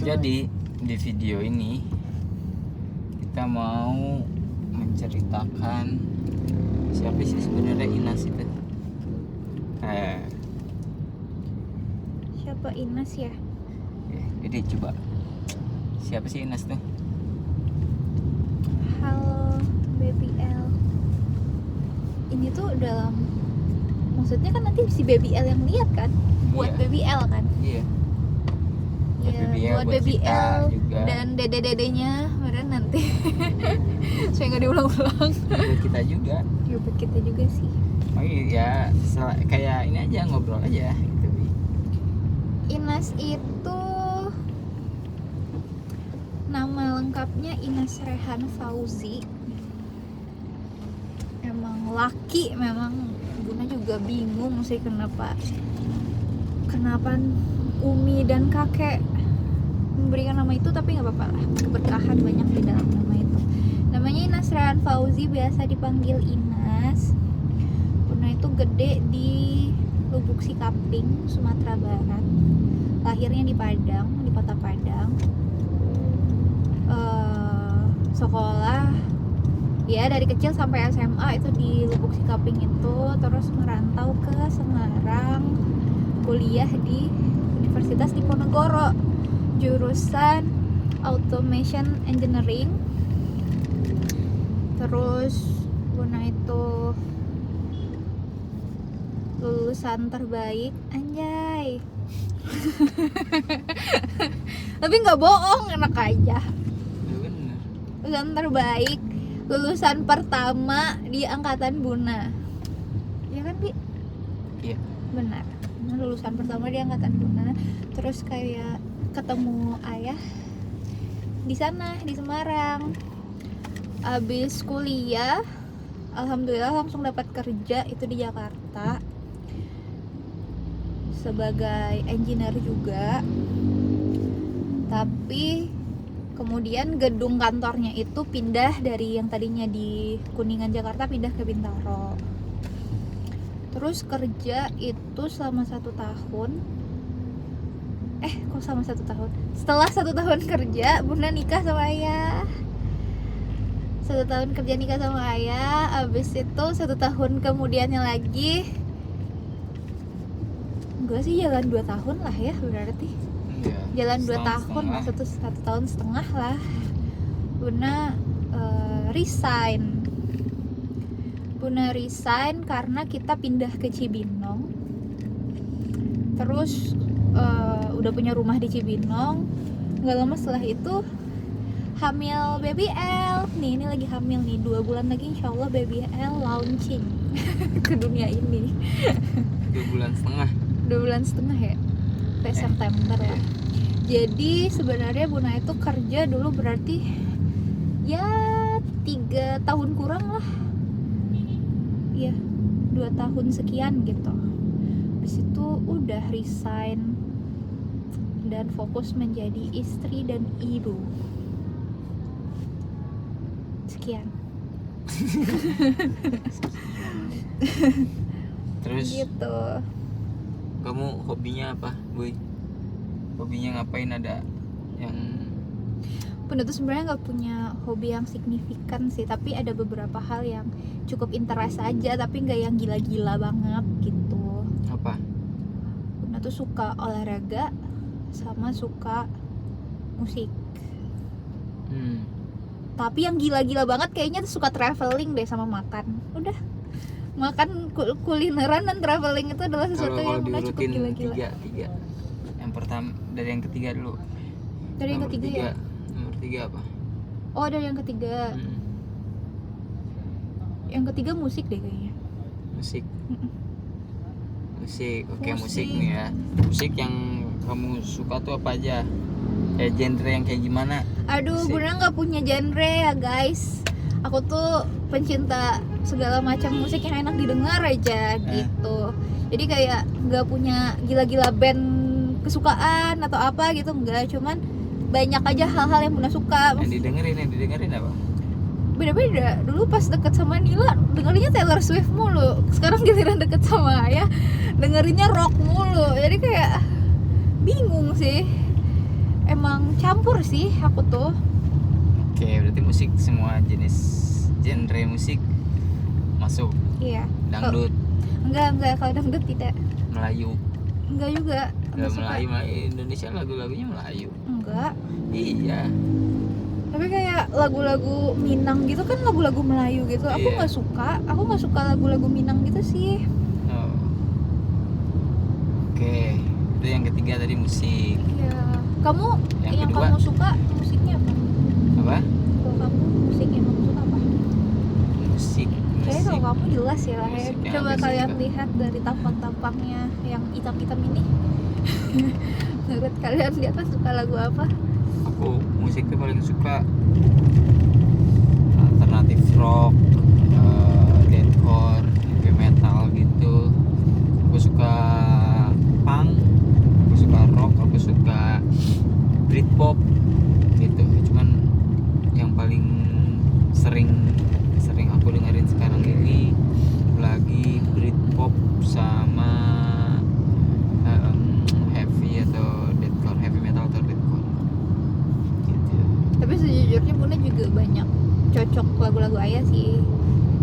Jadi di video ini kita mau menceritakan siapa sih sebenarnya Inas itu. Siapa Inas ya? Jadi coba siapa sih Inas tuh? Halo Baby L. Ini tuh dalam, maksudnya kan nanti si Baby L yang lihat kan, buat Iya. Baby L kan? Iya. Buat Iya, Baby L, buat buat Baby kita L juga. dan dede-dedenya, beneran nanti. Saya nggak diulang-ulang. Buat kita juga. Ya buat kita juga sih. Oh iya, kayak ini aja, ngobrol aja gitu. Inas itu nama lengkapnya Inas Rehan Fauzi. Emang laki, memang Bunda juga bingung sih kenapa Umi dan kakek memberikan nama itu, tapi nggak apa-apa lah, keberkahan banyak di dalam nama itu. Namanya Inas Rehan Fauzi, biasa dipanggil Inas. Bunda itu gede di Lubuk Sikaping, Sumatera Barat. Lahirnya di Padang, di kota Padang. Sekolah ya dari kecil sampai SMA itu di Lubuk Sikaping itu, terus merantau ke Semarang, kuliah di Universitas Diponegoro, jurusan Automation Engineering. Terus Bunda itu lulusan terbaik, anjay. Tapi nggak bohong, enak aja. Bener. Lulusan terbaik, lulusan pertama di angkatan Buna. Ya kan, Bi? Iya. Benar. Nah, lulusan pertama di angkatan Buna. Terus kayak ketemu ayah di sana, di Semarang. Abis kuliah, alhamdulillah langsung dapat kerja itu di Jakarta sebagai engineer juga. Tapi kemudian gedung kantornya itu pindah dari yang tadinya di Kuningan Jakarta, pindah ke Bintaro. Terus kerja itu selama 1 tahun. Kok selama 1 tahun? Setelah 1 tahun kerja, Bunda nikah sama ayah. 1 tahun kerja nikah sama ayah. Abis itu 1 tahun kemudiannya lagi, enggak sih, jalan 2 tahun lah ya berarti. Iya. Jalan 2 Setahun tahun, setengah. satu tahun setengah lah. Bunda resign karena kita pindah ke Cibinong. Terus udah punya rumah di Cibinong. Nggak lama setelah itu hamil Baby L. Nih, ini lagi hamil nih, 2 bulan lagi insya Allah Baby L launching ke dunia ini. 2 bulan setengah. 2 bulan setengah ya, sampai September ya. Jadi sebenarnya Bunda itu kerja dulu berarti ya 3 tahun kurang lah ya, 2 tahun sekian gitu. Habis itu udah resign dan fokus menjadi istri dan ibu. Sekian. Terus Gitu. kamu hobinya apa, Boy? Hobinya ngapain, ada yang Bunda tuh sebenarnya nggak punya hobi yang signifikan sih, tapi ada beberapa hal yang cukup interest aja, tapi nggak yang gila-gila banget gitu. apa? Bunda tuh suka olahraga sama suka musik. Tapi yang gila-gila banget kayaknya tuh suka traveling deh sama makan. Udah, makan, kulineran dan traveling itu adalah sesuatu Kalau yang Bunda cukup diurutin gila-gila. tiga. Yang pertama dari yang ketiga dulu. Dari yang Nomor ketiga ya? Nomor 3 apa? Oh, dari yang ketiga. Hmm. Yang ketiga musik deh kayaknya. Musik. Mm-mm. Musik. Oke, musik Musik. nih ya. Musik yang kamu suka tuh apa aja? Kayak genre yang kayak gimana? Aduh, Musik. Bunda nggak punya genre ya guys. Aku tuh pencinta segala macam musik yang enak didengar aja gitu. Jadi kayak nggak punya gila-gila band kesukaan atau apa gitu, enggak. Cuman banyak aja hal-hal yang Bunda suka. Yang didengerin apa? Beda-beda. Dulu pas deket sama Nila dengerinnya Taylor Swift mulu. Sekarang giliran deket sama Ayah dengerinnya rock mulu. Jadi kayak bingung sih. emang campur sih aku tuh. Oke, berarti musik semua jenis genre musik masuk. Iya. Dangdut, Enggak, kalau dangdut tidak. Melayu. Enggak juga. Enggak suka. Melayu, Indonesia lagu-lagunya Melayu. Enggak. Iya. Tapi kayak lagu-lagu Minang gitu kan lagu-lagu Melayu gitu. Aku Iya. nggak suka. Aku nggak suka lagu-lagu Minang gitu sih. Oh. Oke, itu yang ketiga tadi musik. Iya. Kamu Yang yang kedua? kamu suka musiknya apa? Apa? Kalau kamu musiknya kamu suka apa? Musik. Kayaknya kalau kamu jelas ya lah ya. Musik yang Coba aku kalian suka. lihat dari tampang-tampangnya yang hitam-hitam ini. Menurut kalian dia kan suka lagu apa? Aku musiknya paling suka alternatif rock, deathcore, heavy metal gitu. Aku suka punk, aku suka rock, aku suka Britpop gitu. Cuman yang paling sering aku dengerin sekarang ini lagi Britpop sama heavy atau deathcore, heavy metal atau deathcore gitu. Tapi sejujurnya Bunda juga banyak cocok lagu-lagu Ayah sih.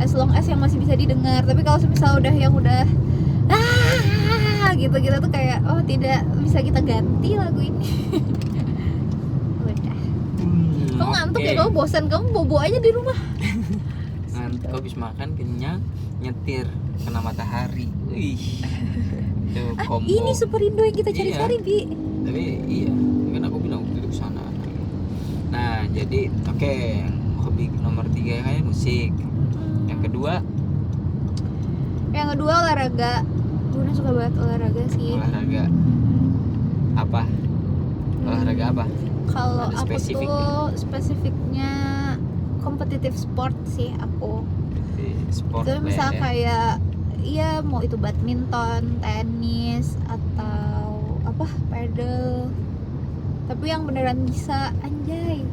As long as yang masih bisa didengar. Tapi kalau misal udah yang udah gitu-gitu tuh kayak oh tidak bisa kita ganti lagu ini. Udah. Kamu ngantuk ya, kamu bosan, kamu bobo aja di rumah. Ngantuk habis makan kenyang, nyetir kena matahari. Wih. Itu combo. Ini Superindo yang kita cari-cari, Bi. Tapi iya, kan aku bilang waktu itu kesana. Nah, jadi oke, hobi nomor 3 kayaknya musik. Yang kedua Olahraga. Bunda suka banget olahraga sih. olahraga. Apa? Olahraga apa? Kalau Ada aku spesifik tuh spesifiknya kompetitif sport sih aku. Di sport Itu lah misal ya. kayak iya mau itu badminton, tenis atau apa paddle. Tapi yang beneran bisa anjay.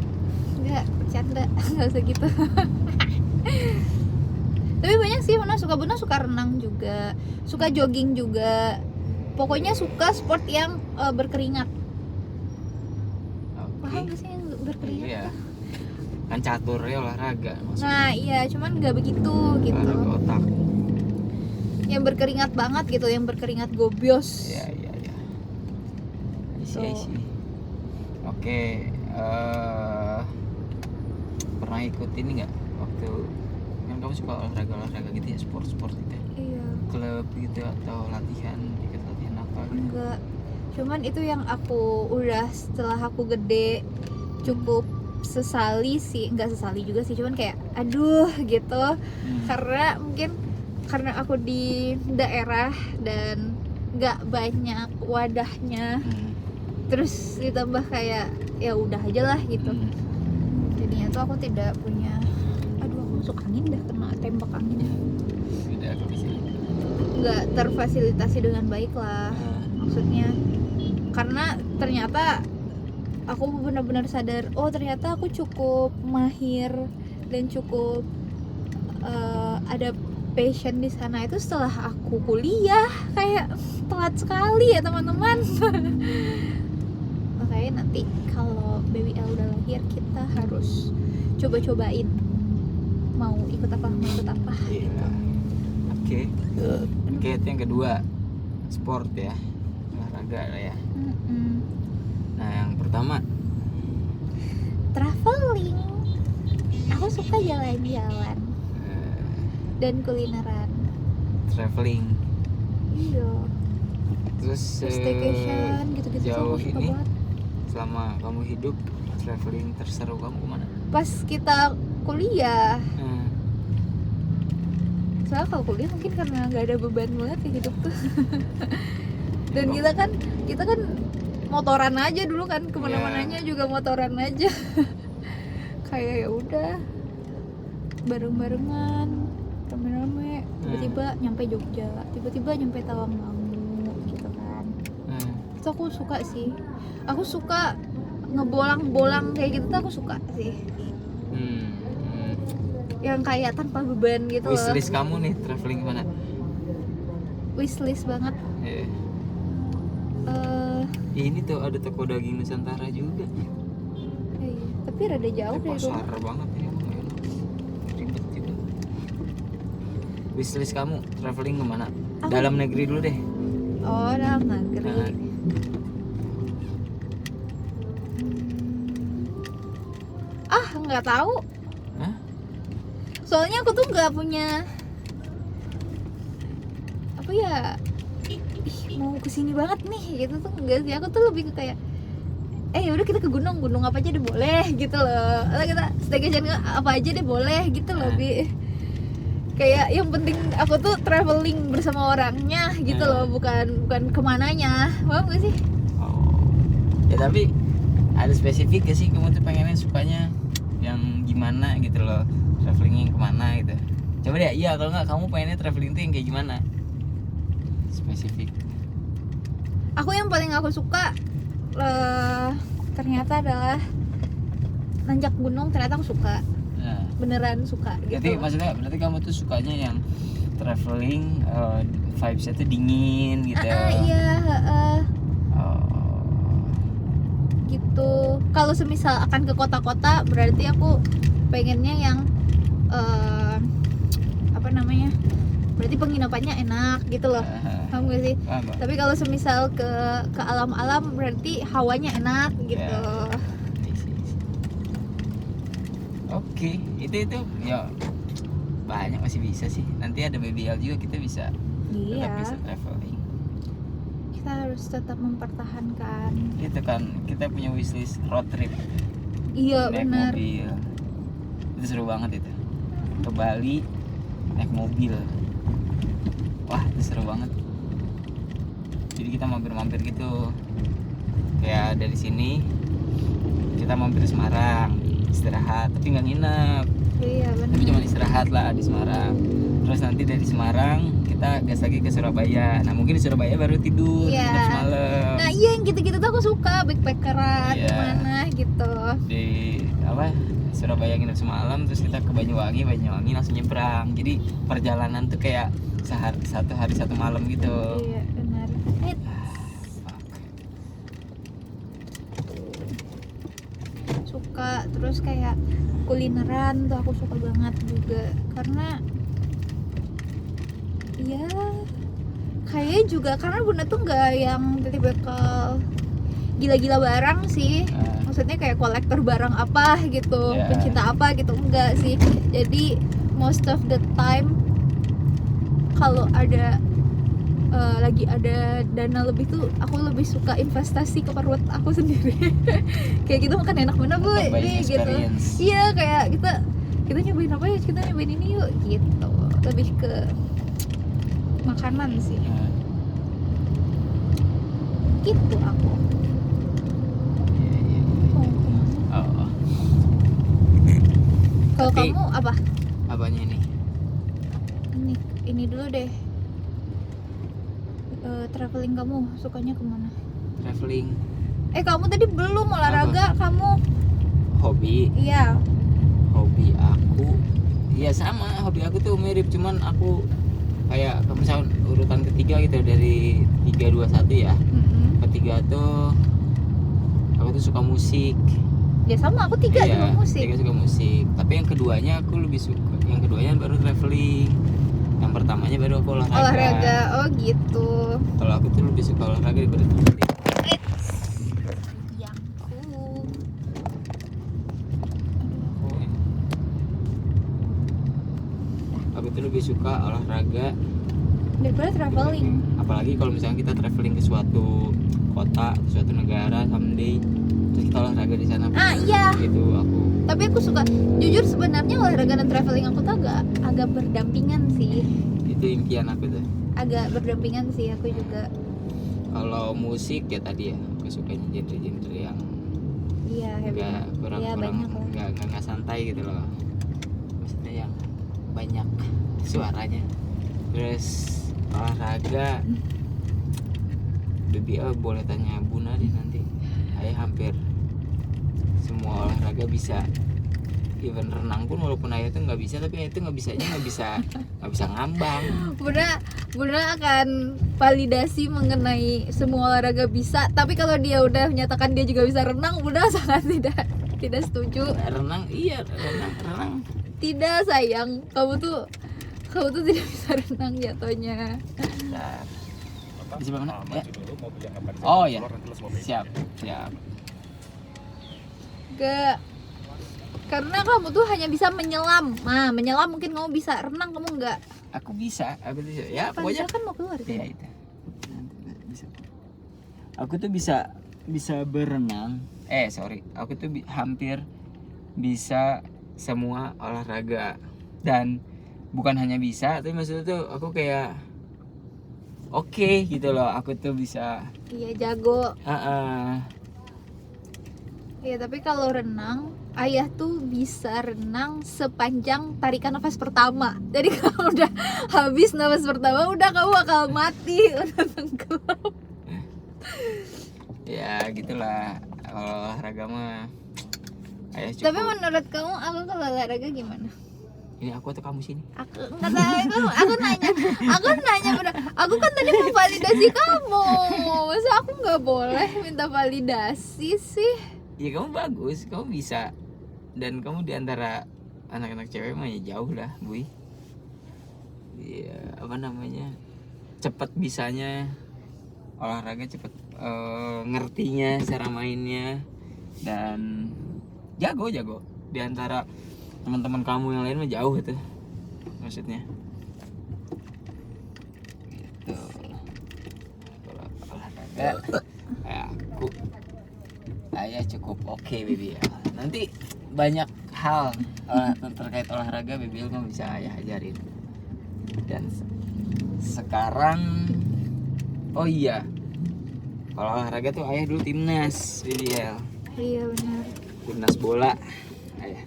Enggak bercanda, enggak usah gitu. Tapi banyak sih Bunda suka renang juga, suka jogging juga. Pokoknya suka sport yang berkeringat. Oke. Paham gak sih yang berkeringat? Iya. Kan catur ya olahraga maksudnya. Nah iya, cuman nggak begitu gitu. Olahraga otak. Yang berkeringat banget gitu, yang berkeringat gobios. Iya. So. Isi. Oke, pernah ikut ini nggak waktu kan kamu suka olahraga gitu ya, sport gitu ya? Iya. Klub gitu atau latihan, ikut latihan apa gitu? Enggak. Cuman itu yang aku udah setelah aku gede cukup sesali sih, enggak sesali juga sih, cuman kayak aduh gitu. Karena mungkin karena aku di daerah dan nggak banyak wadahnya, terus ditambah kayak ya udah aja lah gitu. Jadinya tuh aku tidak punya, aduh aku masuk angin dah, kena tembak angin, Udah aku bisa. nggak terfasilitasi dengan baik lah maksudnya. Karena ternyata aku benar-benar sadar, oh ternyata aku cukup mahir dan cukup ada passion di sana itu setelah aku kuliah. Kayak telat sekali ya teman-teman. Makanya nanti kalau baby L udah lahir kita harus coba-cobain mau ikut apa Iya. Oke, itu yang kedua, sport ya, olahraga lah ya. Nah yang pertama Traveling. Aku suka jalan-jalan dan kulineran. traveling. Iya. Terus Staycation gitu-gitu tuh jauh aku suka ini banget. selama kamu hidup, traveling terseru kamu kemana? Pas kita kuliah, soalnya kalau kuliah mungkin karena nggak ada beban banget ya hidup tuh. Dan kita kan motoran aja dulu kan, kemana-mananya juga motoran aja. Kayak ya udah bareng-barengan, rame-rame, tiba-tiba nyampe Jogja, tiba-tiba nyampe Tawangmangu gitu kan. Itu aku suka sih. Aku suka ngebolang-bolang kayak gitu tuh aku suka sih. Yang kayak tanpa beban gitu loh. Wishlist kamu nih traveling kemana? Wishlist banget. Ini tuh ada toko daging Nusantara juga. Iya, tapi rada jauh dari Pasar rumah. banget ini emang enak. Ribet juga. Wishlist kamu traveling kemana? Aku- Dalam negeri dulu deh. Oh, dalam negeri. Nah. Nggak tahu. Hah? Soalnya aku tuh nggak punya apa ya, mau kesini banget nih gitu tuh enggak sih. Aku tuh lebih ke kayak yaudah kita ke gunung apa aja deh boleh gitu loh. Atau kita staycation apa aja deh boleh gitu loh. Kayak yang penting aku tuh traveling bersama orangnya gitu loh, bukan kemananya. Paham gak sih? Oh. Ya tapi ada spesifik gak sih kamu tuh pengennya sukanya yang gimana gitu loh, travelingnya yang kemana gitu? Coba deh, iya kalau nggak kamu pengennya traveling tuh yang kayak gimana? Spesifik. Aku yang paling aku suka ternyata adalah nanjak gunung. Ternyata aku suka, Nah, beneran suka gitu. jadi maksudnya berarti kamu tuh sukanya yang traveling vibes-nya tuh dingin gitu. Iya, Oh. gitu. Kalau semisal akan ke kota-kota berarti aku pengennya yang apa namanya, berarti penginapannya enak gitu loh. Paham gak sih? Paham, Mbak? Tapi kalau semisal ke alam-alam berarti hawanya enak gitu. Ya. Oke, itu ya banyak masih bisa sih. Nanti ada BBL juga kita bisa tetap Iya, bisa traveling. kita harus tetap mempertahankan. Itu kan kita punya wishlist road trip Iya naik benar. mobil. Itu seru banget itu. Ke Bali naik mobil. Wah, itu seru banget. Jadi kita mampir-mampir gitu. Kayak dari sini kita mampir Semarang, istirahat, tapi nggak nginep. Iya benar. Tapi cuma istirahat lah di Semarang. Terus nanti dari Semarang kita gas lagi ke Surabaya. Nah mungkin di Surabaya baru tidur, Iya. nginep semalam. Nah iya yang gitu-gitu tuh aku suka, backpackeran Iya. gimana gitu. Di apa? Surabaya nginep semalam, terus kita ke Banyuwangi langsung nyebrang. Jadi perjalanan tuh kayak satu hari satu malam gitu. Iya benar. Suka. Terus kayak kulineran tuh aku suka banget juga, karena ya kayaknya juga karena Bunda tuh nggak yang tipikal gila-gila barang sih. Maksudnya kayak kolektor barang apa gitu, Yeah. pencinta apa gitu, enggak sih. Jadi most of the time kalau ada lagi ada dana lebih tuh aku lebih suka investasi ke perut aku sendiri. Kayak gitu makan enak bener bu, Buying gitu. experience. Iya kayak kita nyobain apa ya, kita nyobain ini yuk gitu. Lebih ke makanan sih. Nah, Gitu aku. iya, iya. Oh, Kalau Tapi- kamu apa? apanya ini? Ini dulu deh. Traveling kamu sukanya kemana? Traveling, Kamu tadi belum olahraga kamu? hobi. Iya. Hobi aku, ya sama. Hobi aku tuh mirip, cuman aku kayak misalnya urutan ketiga gitu dari 3, 2, 1 ya. Ketiga tuh aku tuh suka musik. Ya sama aku tiga Iya, juga musik. tiga suka musik. Tapi yang keduanya aku lebih suka. Yang keduanya baru traveling. Yang pertamanya baru aku olahraga. Olahraga, oh gitu. Kalau aku tuh lebih suka olahraga daripada traveling. Yaku. Aku tuh lebih suka olahraga Daripada traveling. apalagi kalau misalnya kita traveling ke suatu kota, ke suatu negara someday, terus kita olahraga di sana. Iya. Gitu aku. Tapi aku suka, jujur sebenarnya olahraga dan traveling aku tuh agak berdampingan sih. Itu impian aku tuh. Agak berdampingan sih aku juga. Kalau musik ya tadi ya, aku sukanya genre-genre yang Iya, enggak Iya, banyak lah. enggak santai gitu loh. Maksudnya yang banyak suaranya. Terus olahraga, BBL boleh tanya Buna deh nanti. Ayah hampir semua olahraga bisa even renang pun walaupun ayah tuh nggak bisa, tapi ayah tuh nggak bisa ngambang. Bunda akan validasi mengenai semua olahraga bisa, tapi kalau dia udah menyatakan dia juga bisa renang, Bunda sangat tidak setuju. Renang renang Tidak sayang, kamu tuh tidak bisa renang jatuhnya. bentar. Di sebelah mana? Ya. Maju dulu, mobil yang akan Oh, ya. keluar, nanti terus mobil. Siap. Gak, karena kamu tuh hanya bisa menyelam. Nah, menyelam mungkin kamu bisa, renang kamu enggak. Aku bisa. Ya pokoknya Kan mau keluar ya kan? itu. Bisa. Aku tuh bisa berenang. Aku tuh hampir bisa semua olahraga. Dan bukan hanya bisa, tapi maksudnya tuh aku kayak oke gitu loh. Aku tuh bisa Iya, jago. Iya, tapi kalau renang, ayah tuh bisa renang sepanjang tarikan nafas pertama. Jadi kalau udah habis nafas pertama, udah kamu bakal mati, udah tenggelam. Ya gitulah. Kalau olahraga mah ayah cukup. Tapi menurut kamu, aku kalau olahraga gimana? Ini aku atau kamu sini? Aku nggak tahu, aku nanya bener. Aku kan tadi mau validasi kamu, masa aku nggak boleh minta validasi sih? Ya kamu bagus, kamu bisa. Dan kamu diantara anak-anak cewek mah ya jauh lah, Bui. Iya, apa namanya, cepet bisanya olahraga, cepet ngertinya cara mainnya, dan jago diantara teman-teman kamu yang lain mah jauh itu maksudnya gitu. Kalau olahraga kayak aku, ayah cukup oke BBL. Nanti banyak hal terkait olahraga BBL mah bisa ayah ajarin. Dan sekarang oh iya, kalau olahraga tuh ayah dulu timnas BBL, Iya benar. timnas bola ayah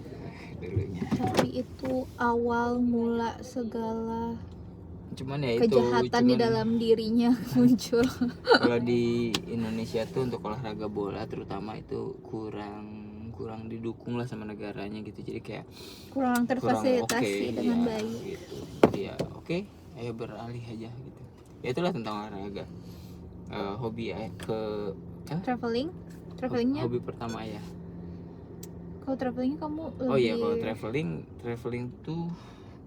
dulunya. Tapi itu awal mula segala Cuman ya itu kejahatan di dalam dirinya muncul. kalau di Indonesia tuh untuk olahraga bola terutama itu kurang didukung lah sama negaranya gitu, jadi kayak Kurang terfasilitasi oke, dengan ya, baik. gitu. Ya oke, ayo beralih aja gitu. Ya itulah tentang olahraga. Hobi ayah Travelingnya? hobi pertama ayah. Kalau travelingnya kamu lebih... Oh iya, kalau traveling tuh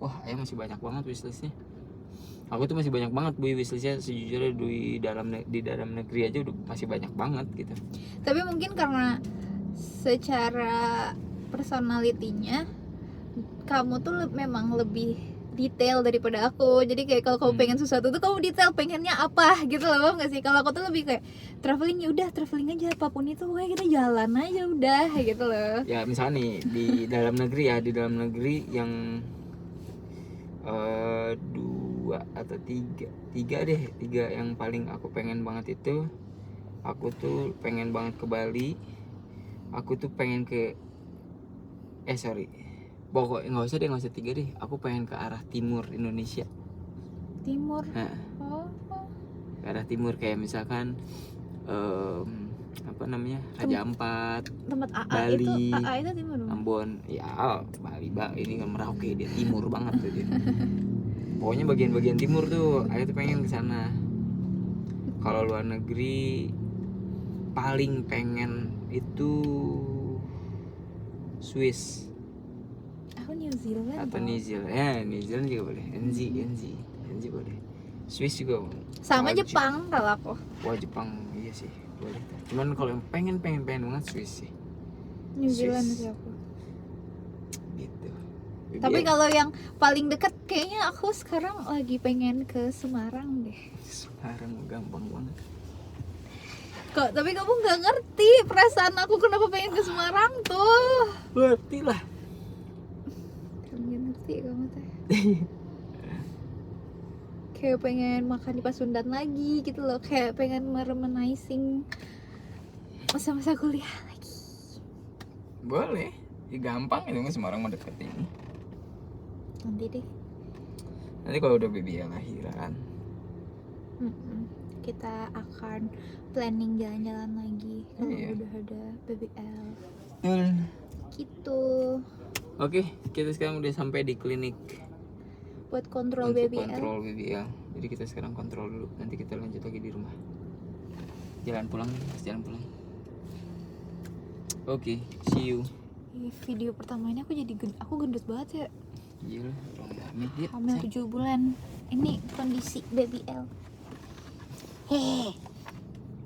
wah ayah masih banyak banget wishlistnya. Aku tuh masih banyak banget wishlistnya sejujurnya. Di dalam negeri aja udah masih banyak banget gitu. Tapi mungkin karena secara personalitinya kamu tuh memang lebih detail daripada aku. Jadi kayak kalau kamu pengen sesuatu tuh kamu detail pengennya apa gitu loh, paham gak sih? Kalau aku tuh lebih kayak traveling, ya udah traveling aja, apapun itu kayak kita jalan aja udah gitu loh. Ya misalnya nih di dalam negeri yang dua atau tiga yang paling aku pengen banget itu, aku tuh pengen banget ke Bali. Aku tuh pengen ke pokoknya nggak usah 3 deh, aku pengen ke arah timur Indonesia. Timur. Nah, Oh. ke arah timur kayak misalkan apa namanya, Raja Ampat, Tempat AA Bali, itu timur. Ambon. Ya Bali ini kan Merauke, dia timur banget tuh dia. Pokoknya bagian-bagian timur tuh ayo tuh pengen ke sana. Kalau luar negeri paling pengen itu Swiss Aku New Zealand. atau tau. New Zealand. New Zealand juga boleh. NZ boleh. Swiss juga Sama Kalau Jepang kalau aku. Wah Jepang iya sih boleh. Cuman kalau yang pengen banget Swiss sih New Swiss. Zealand sih aku. gitu. Tapi kalau yang paling dekat kayaknya aku sekarang lagi pengen ke Semarang deh. Sekarang gampang banget. Kok tapi kamu nggak ngerti perasaan aku kenapa pengen ke Semarang tuh. Berarti lah. Nggak ngerti kamu teh. Kayak pengen makan di Pasundan lagi gitu loh, kayak pengen meremenising masa-masa kuliah lagi. Boleh. Ya gampang itu kan, Semarang mau deket ini. Nanti deh. Nanti kalau udah baby lahiran. Kita akan planning jalan-jalan lagi kalau Iya. udah ada BBL. Betul. Gitu. Oke, kita sekarang udah sampai di klinik Buat kontrol untuk BBL. kontrol BBL. Jadi kita sekarang kontrol dulu, nanti kita lanjut lagi di rumah. Jalan pulang nih, jalan pulang. Oke, see you. Ih, video pertama ini aku jadi aku gendut banget ya. Iya, hamil dia. Hamil 7 bulan. Ini kondisi BBL. Hehe.